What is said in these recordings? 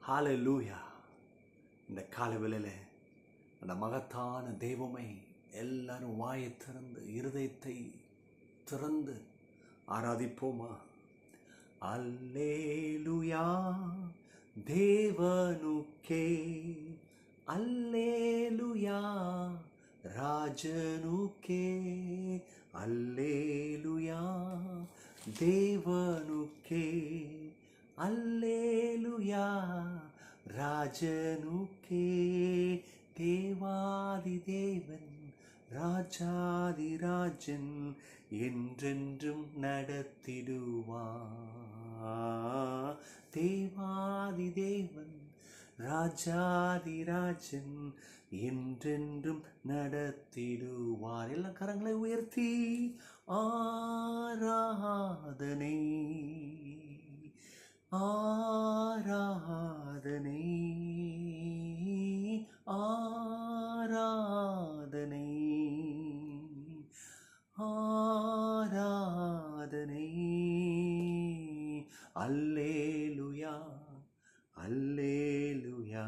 ஹalleluya. இந்த காலை வேளையிலே அந்த மகத்தான தெய்வமை எல்லாரும் வாயை திறந்து இருதயத்தை திறந்து ஆராதிப்போமா? அல்லேலுயா தேவனுக்கே, அல்லேலுயா ராஜனுக்கே, அல்லேலுயா தேவனுக்கே, அல்லேலுயா ராஜனுக்கே. தேவாதி தேவன் ராஜாதி ராஜன் என்றென்றும் நடத்திடுவார். தேவாதி தேவன் ராஜாதி ராஜன் என்றென்றும் நடத்திடுவார். எல்லா கரங்களை உயர்த்தி ஆராதனை ஆராதனை ஆராதனை ஆராதனை. அல்லேலுயா அல்லேலுயா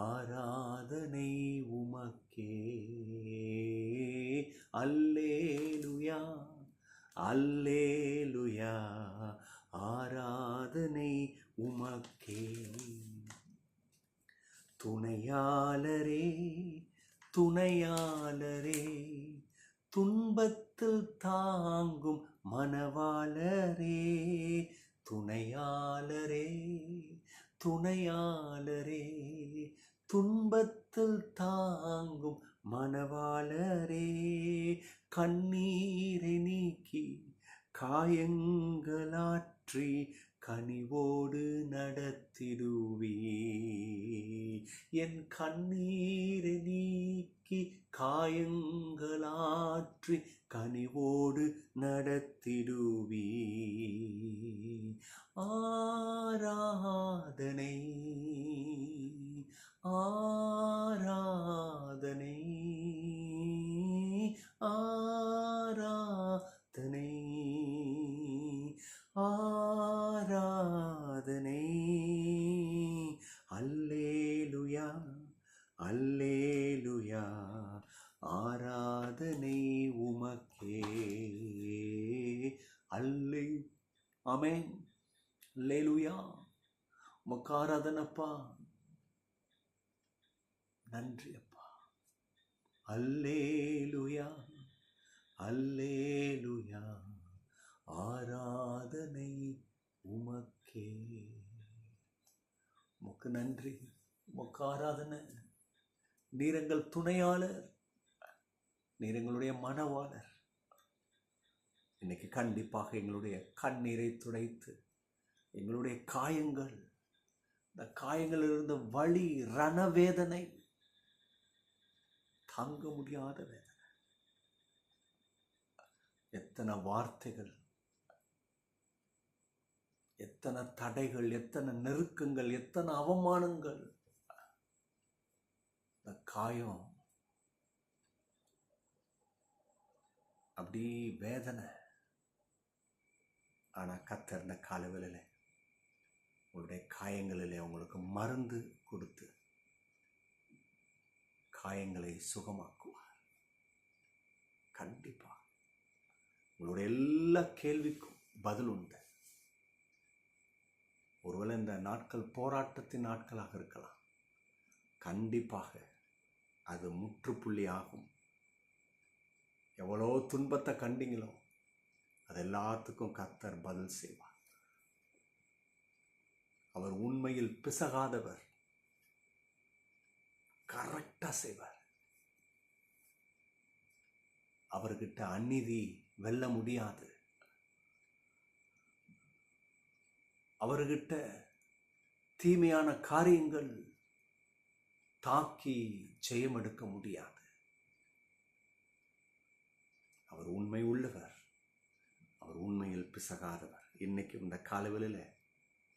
ஆராதனை உமக்கே. அல்லேலுயா அல்லேலுயா ஆராதனை உமக்கே. துணையாளரே துணையாளரே, துன்பத்தில் தாங்கும் மனவாளரே. துணையாளரே துணையாளரே, துன்பத்தில் தாங்கும் மனவாளரே. கண்ணீரை நீக்கி காயங்களாற்றி கனிவோடு நடத்திடுவே. என் கண்ணீரை நீக்கி காயங்களாற்றி கனிவோடு நடத்திடுவே. ஆராதனை ஆராதனை ஆராதனை ஆராதனை. அல்லேலுயா அல்லேலுயா ஆராதனை உமக்கே. அல்லே ஆமென். அல்லேலுயா உமக்கு ஆராதனப்பா. நன்றி அப்பா. அல்லேலுயா அல்லேலுயா ஆராதனை உமக்கே. உமக்கு நன்றி, உமக்கு ஆராதனை. நீர் எங்கள் துணையாளர், நீர் எங்களுடைய மனவாளர். இன்னைக்கு கண்டிப்பாக எங்களுடைய கண்ணீரை துடைத்து எங்களுடைய காயங்கள், இந்த காயங்கள் இருந்த வலி ரணவேதனை, தாங்க முடியாத வேதனை, எத்தனை வார்த்தைகள், எத்தனை தடைகள், எத்தனை நெருக்கங்கள், எத்தனை அவமானங்கள், இந்த காயம் அப்படி வேதனை. ஆனா கர்த்தர் இந்த காலவேளையில உங்களுடைய காயங்களிலே உங்களுக்கு மருந்து கொடுத்து காயங்களை சுகமாக்குவார். கண்டிப்பா உங்களுடைய எல்லா கேள்விக்கும் பதில் உண்டு. ஒருவேளை இந்த நாட்கள் போராட்டத்தின் நாட்களாக இருக்கலாம். கண்டிப்பாக அது முற்றுப்புள்ளி ஆகும். எவ்வளோ துன்பத்தை கண்டீங்களோ அது எல்லாத்துக்கும் கர்த்தர் பதில் செய்வார். அவர் உண்மையில் பிசகாதவர், கரெக்டா செய்வார். அவர்கிட்ட அநீதி வெல்ல முடியாது. அவர்கிட்ட தீமையான காரியங்கள் தாக்கி ஜெயம் எடுக்க முடியாது. அவர் உண்மை உள்ளவர், அவர் உண்மையில் பிசகாதவர். இன்னைக்கு இந்த காலவெளியில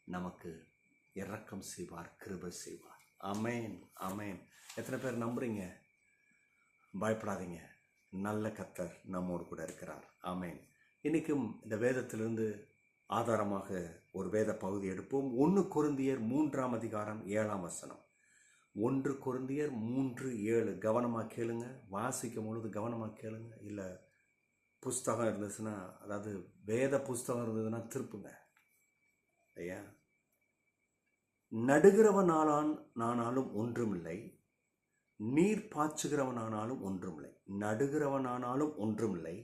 நமக்கு இரக்கம் செய்வார், கிருபை செய்வார். ஆமென் ஆமென். எத்தனை பேர் நம்புறீங்க? பயப்படாதீங்க, நல்ல கர்த்தர் நம்மோடு கூட இருக்கிறார். ஆமென். இன்னைக்கும் இந்த வேதத்திலிருந்து ஆதாரமாக ஒரு வேத பகுதி எடுப்போம். 1 கொரிந்தியர் 3ஆம் அதிகாரம் 7ஆம் வசனம். 1 கொரிந்தியர் 3:7. கவனமாக கேளுங்க. வாசிக்கும் பொழுது கவனமாக கேளுங்க. இல்லை புஸ்தகம் இருந்துச்சுன்னா, அதாவது வேத புஸ்தகம் இருந்ததுன்னா திருப்புங்க. ஐயா, நடுகிறவனானாலும் ஒன்றுமில்லை, நீர் பாய்ச்சுகிறவனானாலும் ஒன்றுமில்லை. நடுகிறவனானாலும் ஒன்றுமில்லை,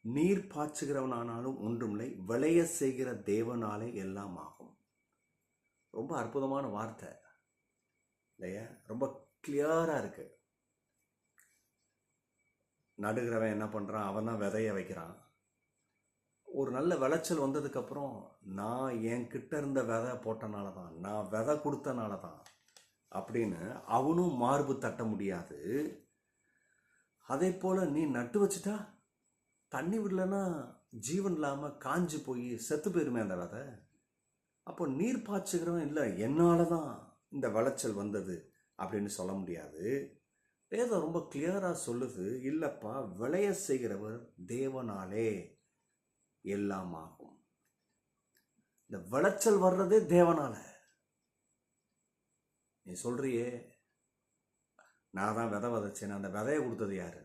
நீர் பாய்ச்சுகிறவனானாலும் ஒன்றுமில்லை, விளைய செய்கிற தேவனாலே எல்லாம் ஆகும். ரொம்ப அற்புதமான வார்த்தை இல்லையா? ரொம்ப கிளியராக இருக்கு. நடுகிறவன் என்ன பண்ணுறான்? அவன் தான் விதைய வைக்கிறான். ஒரு நல்ல விளைச்சல் வந்ததுக்கப்புறம், நான் என்கிட்ட இருந்த விதை போட்டனால தான், நான் விதை கொடுத்தனால தான் அப்படின்னு அவனும் மார்பு தட்ட முடியாது. அதே போல் நீ நட்டு வச்சுட்டா, தண்ணி விடலன்னா ஜீவன் இல்லாமல் காஞ்சி போய் செத்து போயிருமே அந்த விதை. அப்போ நீர் பாய்ச்சுகிறவன் இல்லை, என்னால் தான் இந்த விளைச்சல் வந்தது அப்படின்னு சொல்ல முடியாது. வேதம் ரொம்ப கிளியராக சொல்லுது, இல்லைப்பா, விளைய செய்கிறவர் தேவனாலே எல்லாம் ஆகும். இந்த விளைச்சல் வர்றதே தேவனால. நீ சொல்றியே நான் தான் விதை விதைச்சேன், அந்த விதையை கொடுத்தது யாரு?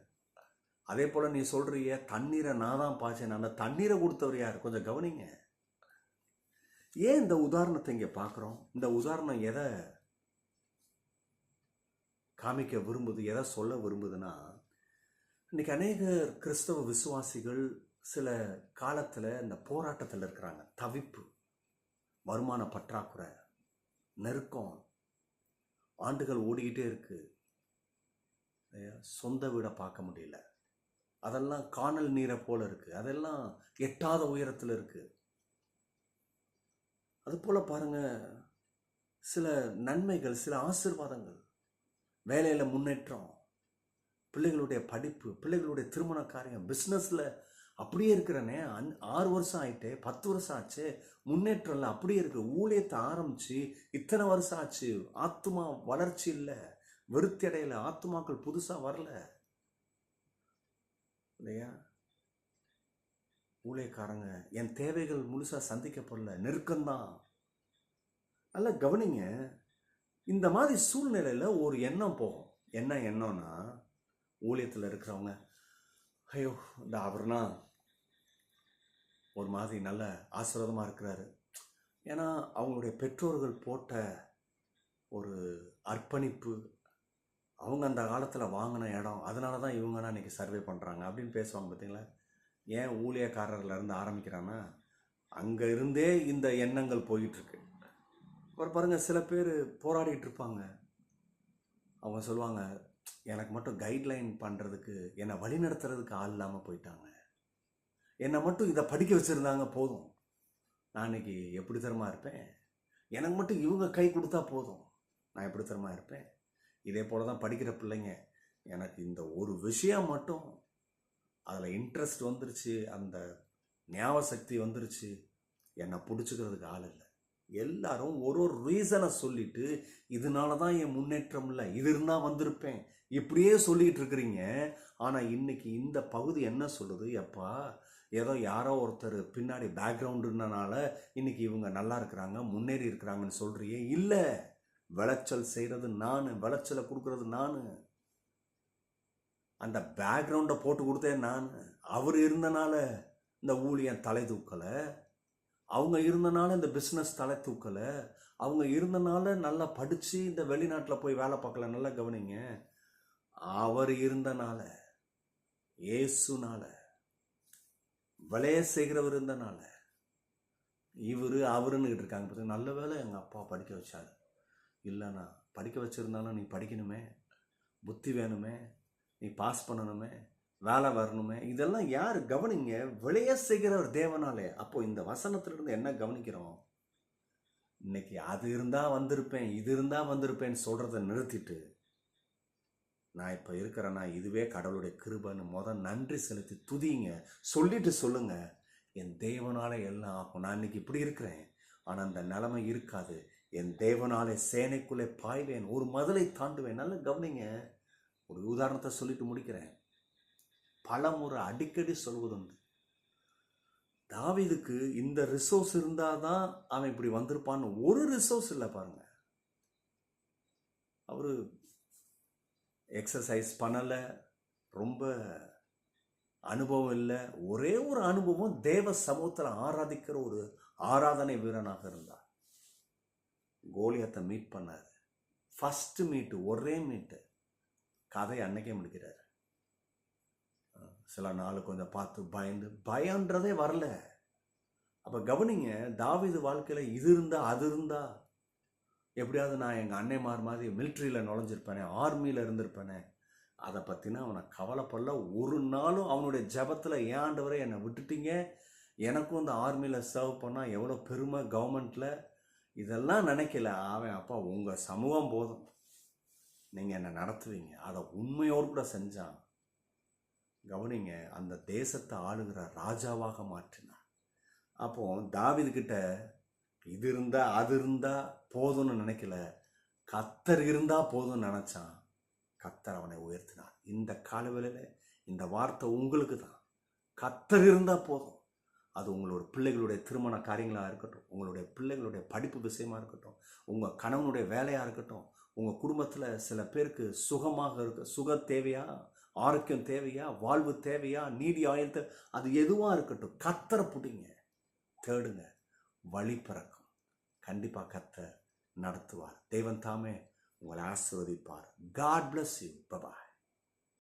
அதே போல நீ சொல்றிய தண்ணீரை நான் தான் பாய்ச்சேன், அந்த தண்ணீரை கொடுத்தவர் யார்? கொஞ்சம் கவனிங்க. ஏன் இந்த உதாரணத்தை இங்கே பார்க்குறோம்? இந்த உதாரணம் எதை காமிக்க விரும்புது, எதை சொல்ல விரும்புதுன்னா, இன்னைக்கு அநேக கிறிஸ்தவ விசுவாசிகள் சில காலத்தில் இந்த போராட்டத்தில் இருக்கிறாங்க. தவிப்பு, வருமான பற்றாக்குறை, நெருக்கம், ஆண்டுகள் ஓடிக்கிட்டே இருக்கு, சொந்த வீடை பார்க்க முடியல, அதெல்லாம் காணல் நீரை போல இருக்கு, அதெல்லாம் எட்டாத உயரத்தில் இருக்கு. அது போல பாருங்க, சில நன்மைகள், சில ஆசீர்வாதங்கள், வேலையில் முன்னேற்றம், பிள்ளைகளுடைய படிப்பு, பிள்ளைகளுடைய திருமண காரியம், பிஸ்னஸில் அப்படியே இருக்கிறனே, 6 வருஷம் ஆயிட்டே, 10 வருஷம் ஆச்சு, முன்னேற்றம் இல்லை, அப்படியே இருக்கு. ஊழியத்தை ஆரம்பிச்சு இத்தனை வருஷம் ஆச்சு, ஆத்துமா வளர்ச்சி இல்லை, விருத்தி அடையில, ஆத்துமாக்கள் புதுசாக வரல இல்லையா? ஊழியக்காரங்க, என் தேவைகள் முழுசா சந்திக்கப்படல, நெருக்கம்தான். நல்லா கவனிங்க. இந்த மாதிரி சூழ்நிலையில ஒரு எண்ணம் போகும். என்ன எண்ணம்னா, ஊழியத்தில் இருக்கிறவங்க, ஐயோ இந்த அவர்னா ஒரு மாதிரி நல்ல ஆசீர்வாதமாக இருக்கிறாரு, ஏன்னா அவங்களுடைய பெற்றோர்கள் போட்ட ஒரு அர்ப்பணிப்பு, அவங்க அந்த காலத்தில் வாங்கின இடம், அதனால தான் இவங்கன்னா இன்றைக்கி சர்வே பண்ணுறாங்க அப்படின்னு பேசுவாங்க. பார்த்தீங்களா? ஏன் ஊழியக்காரர்லேருந்து ஆரம்பிக்கிறான்னா, அங்கே இருந்தே இந்த எண்ணங்கள் போயிட்டுருக்கு. அப்புறம் பாருங்கள், சில பேர் போராடிட்டு இருப்பாங்க. அவங்க சொல்லுவாங்க, எனக்கு மட்டும் கைட்லைன் பண்ணுறதுக்கு, என்னை வழி நடத்துறதுக்கு ஆள் இல்லாமல் போயிட்டாங்க, என்னை மட்டும் இதை படிக்க வச்சுருந்தாங்க போதும், நான் இன்னைக்கு எப்படி தரமாக இருப்பேன், எனக்கு மட்டும் இவங்க கை கொடுத்தா போதும், நான் எப்படி தரமாக இருப்பேன். இதே போல் தான் படிக்கிற பிள்ளைங்க, எனக்கு இந்த ஒரு விஷயம் மட்டும் அதில் இன்ட்ரெஸ்ட் வந்துருச்சு, அந்த ஞாபக சக்தி வந்துருச்சு, என்னை பிடிச்சிக்கிறதுக்கு ஆள் இல்லை. எல்லாரும் ஒரு ஒரு ரீசனை சொல்லிட்டு, இதனால தான் என் முன்னேற்றம் இல்லை, இது இருந்தால் வந்திருப்பேன், இப்படியே சொல்லிகிட்டு இருக்கிறீங்க. ஆனால் இன்னைக்கு இந்த பகுதி என்ன சொல்லுது? எப்பா, ஏதோ யாரோ ஒருத்தர் பின்னாடி பேக்ரவுண்டுனால இன்னைக்கு இவங்க நல்லா இருக்கிறாங்க, முன்னேறி இருக்கிறாங்கன்னு சொல்றியே. இல்லை, விளைச்சல் செய்கிறது நான், விளைச்சலை கொடுக்கறது நான், அந்த பேக்ரவுண்டை போட்டு கொடுத்தேன் நான். அவர் இருந்தனால இந்த ஊழியன் தலை தூக்கலை, அவங்க இருந்தனால இந்த பிஸ்னஸ் தலை தூக்கலை, அவங்க இருந்தனால நல்லா படித்து இந்த வெளிநாட்டில் போய் வேலை பார்க்கல. நல்லா கவனிங்க, அவர் இருந்தனால, இயேசுனால, விளைய செய்கிறவர் இருந்தனால, இவர் அவருன்னு இருக்காங்க. பார்த்தீங்க, நல்ல வேலை எங்கள் அப்பா படிக்க வச்சாரு, இல்லைண்ணா படிக்க வச்சுருந்தாலும் நீ படிக்கணுமே, புத்தி வேணுமே, நீ பாஸ் பண்ணணுமே, வேலை வரணுமே, இதெல்லாம் யார்? கவனிங்க, விளைய செய்கிறவர் தேவனாலே. அப்போ இந்த வசனத்திலிருந்து என்ன கவனிக்கிறோம்? இன்னைக்கு அது இருந்தால் வந்திருப்பேன், இது இருந்தால் வந்திருப்பேன்னு சொல்கிறத நிறுத்திட்டு, நான் இப்போ இருக்கிறேன்னா இதுவே கடவுளுடைய கிருபைன்னு நன்றி செலுத்தி துதிங்க. சொல்லிட்டு சொல்லுங்க, என் தேவனாலே எல்லாம் ஆகும். நான் இன்னைக்கு இப்படி இருக்கிறேன், ஆனால் அந்த நிலைமை இருக்காது. என் தேவனாலே சேனைக்குள்ளே பாய்வேன், ஒரு மதிலை தாண்டுவேன். நல்லா கவனிங்க. ஒரு உதாரணத்தை சொல்லிட்டு முடிக்கிறேன். பல முறை அடிக்கடி சொல்வதுண்டு, தாவீதுக்கு இந்த ரிசோர்ஸ் இருந்தாதான் அவன் இப்படி வந்திருப்பான்னு ஒரு ரிசோர்ஸ் இல்லை பாருங்க. அவரு எக்ஸசைஸ் பண்ணலை, ரொம்ப அனுபவம் இல்லை. ஒரே ஒரு அனுபவம், தேவ சமூகத்தில் ஆராதிக்கிற ஒரு ஆராதனை வீரனாக இருந்தார். கோலியாத்தை மீட் பண்ணார். ஃபர்ஸ்ட் மீட்டு, ஒரே மீட்டு. கதை அன்னைக்கே முடிக்கிறார். சில நாள் கொஞ்சம் பார்த்து பயன்றதே வரல. அப்போ கவனிங்க, தாவீது வாழ்க்கையில் இது இருந்தா அது இருந்தா எப்படியாவது நான் எங்கள் அன்னைமார் மாதிரி மிலிட்ரியில் நுழைஞ்சிருப்பேனே, ஆர்மியில் இருந்திருப்பேனே, அதை பற்றினா அவனை கவலைப்படல. ஒரு நாளும் அவனுடைய ஜபத்தில், ஏன் ஆண்டவரே என்னை விட்டுட்டீங்க, எனக்கும் இந்த ஆர்மியில் சர்வ் பண்ணால் எவ்வளோ பெருமை கவர்மெண்ட்டில், இதெல்லாம் நினைக்கல. அவன் அப்பா உங்கள் சமூகம் போதும், நீங்கள் என்னை நடத்துவீங்க, அதை உண்மையோடு கூட செஞ்சான். கவனிங்க, அந்த தேசத்தை ஆளுகிற ராஜாவாக மாற்றினார். அப்போ தாவீதுகிட்ட இது இருந்தா அது இருந்தா போதும்னு நினைக்கல, கர்த்தர் இருந்தா போதும்னு நினைச்சான். கர்த்தர் அவனை உயர்த்தினார். இந்த காலவேளையில இந்த வார்த்தை உங்களுக்கு தான். கர்த்தர் இருந்தா போதும். அது உங்களோட பிள்ளைகளுடைய திருமண காரியங்களாக இருக்கட்டும், உங்களுடைய பிள்ளைகளுடைய படிப்பு விஷயமா இருக்கட்டும், உங்கள் கணவனுடைய வேலையாக இருக்கட்டும், உங்கள் குடும்பத்தில் சில பேருக்கு சுகமாக இருக்க, சுக தேவையா, ஆரோக்கியம் தேவையா, வாழ்வு தேவையா, நீடி ஆயுள் தேவை, அது எதுவாக இருக்கட்டும், கர்த்தரை பிடிங்க, தேடுங்க, வழி பிறக்கும். கண்டிப்பாக கர்த்தர் நடத்துவார். தேவன் தாமே உங்களை ஆசீர்வதிப்பார். God bless you. Bye bye.